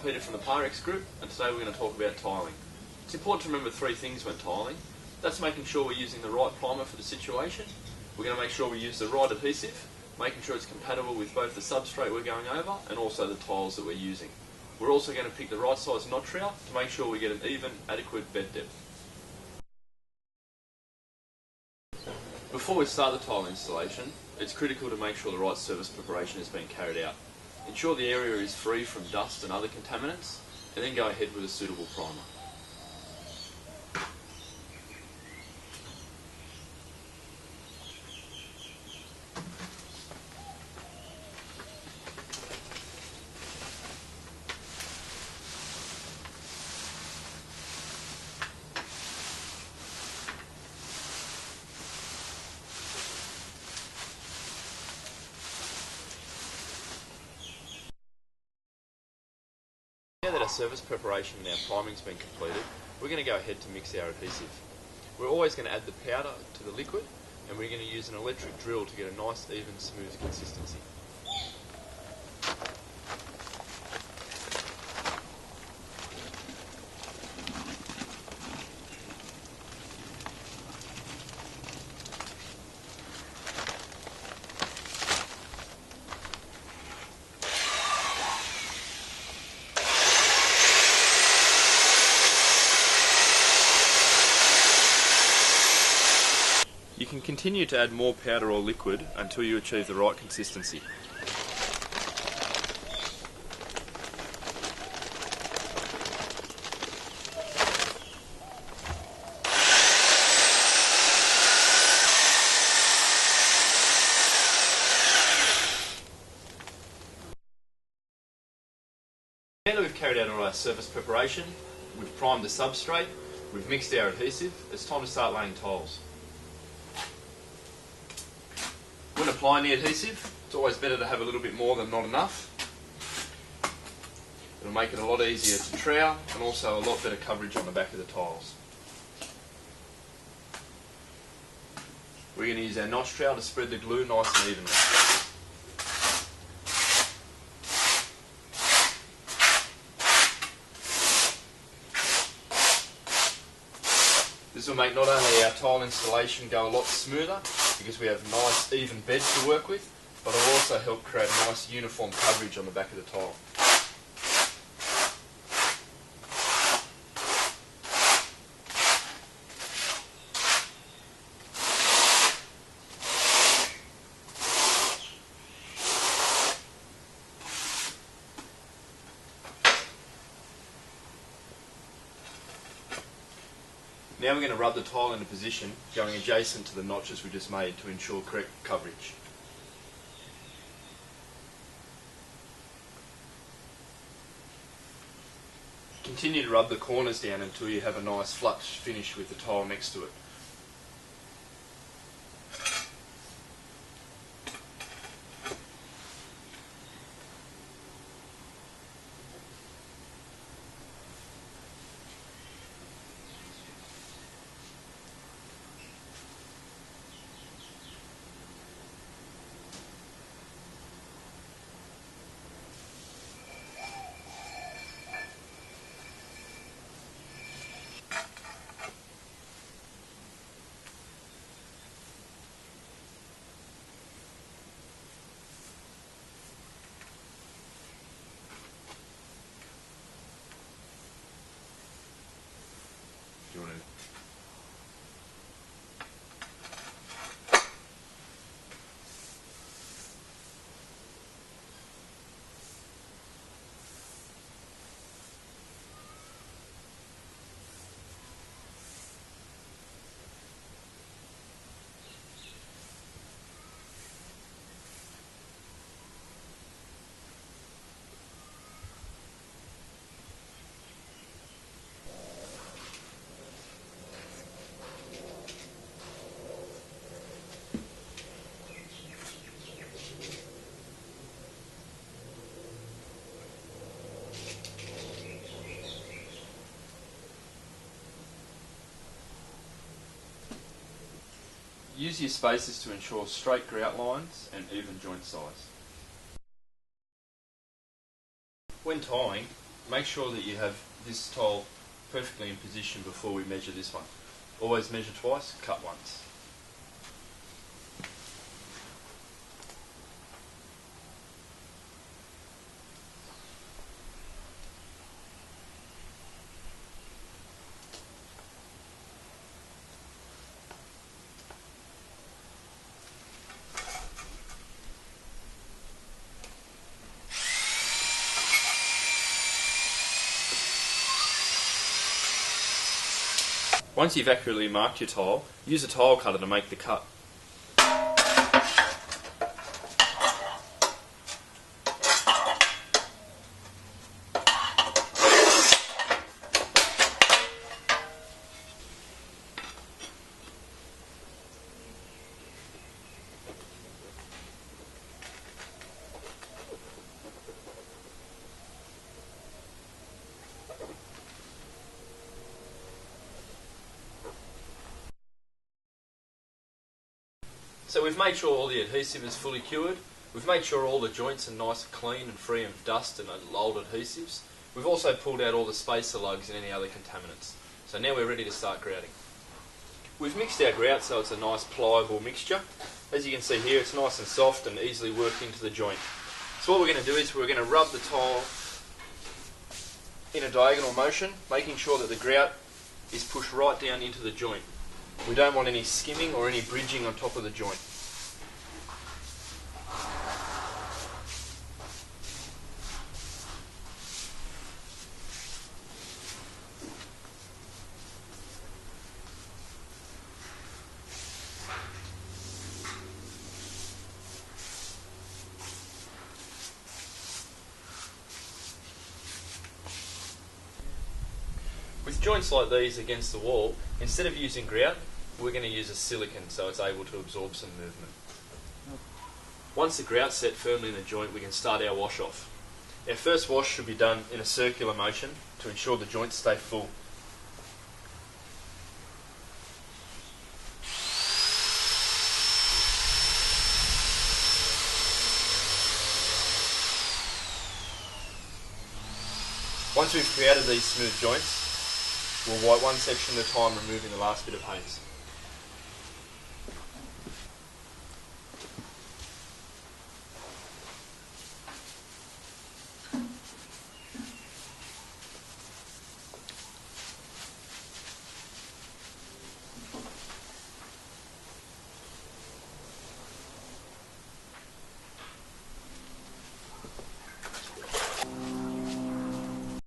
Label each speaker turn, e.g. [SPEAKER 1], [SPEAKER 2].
[SPEAKER 1] Peter from the Pyrex group, and today we're going to talk about tiling. It's important to remember three things when tiling. That's making sure we're using the right primer for the situation. We're going to make sure we use the right adhesive, making sure it's compatible with both the substrate we're going over and also the tiles that we're using. We're also going to pick the right size notch trowel to make sure we get an even, adequate bed depth. Before we start the tile installation, it's critical to make sure the right surface preparation has been carried out. Ensure the area is free from dust and other contaminants, and then go ahead with a suitable primer. Now that our surface preparation and our priming's been completed, we're going to go ahead to mix our adhesive. We're always going to add the powder to the liquid, and we're going to use an electric drill to get a nice, even, smooth consistency. You can continue to add more powder or liquid until you achieve the right consistency. Now that we've carried out all our surface preparation, we've primed the substrate, we've mixed our adhesive, it's time to start laying tiles. When applying the adhesive, it's always better to have a little bit more than not enough. It'll make it a lot easier to trowel and also a lot better coverage on the back of the tiles. We're going to use our notch trowel to spread the glue nice and evenly. This will make not only our tile installation go a lot smoother, because we have nice even bed to work with, but it will also help create a nice uniform coverage on the back of the tile. Now we're going to rub the tile into position, going adjacent to the notches we just made to ensure correct coverage. Continue to rub the corners down until you have a nice flush finish with the tile next to it. Do you want to use your spacers to ensure straight grout lines and even joint size. When tiling, make sure that you have this tile perfectly in position before we measure this one. Always measure twice, cut once. Once you've accurately marked your tile, use a tile cutter to make the cut. So we've made sure all the adhesive is fully cured. We've made sure all the joints are nice and clean and free of dust and old adhesives. We've also pulled out all the spacer lugs and any other contaminants. So now we're ready to start grouting. We've mixed our grout so it's a nice pliable mixture. As you can see here, it's nice and soft and easily worked into the joint. So what we're going to do is we're going to rub the tile in a diagonal motion, making sure that the grout is pushed right down into the joint. We don't want any skimming or any bridging on top of the joint. With joints like these against the wall, instead of using grout, we're going to use a silicone so it's able to absorb some movement. Once the grout's set firmly in the joint, we can start our wash off. Our first wash should be done in a circular motion to ensure the joints stay full. Once we've created these smooth joints, we'll wipe one section at a time, removing the last bit of haze.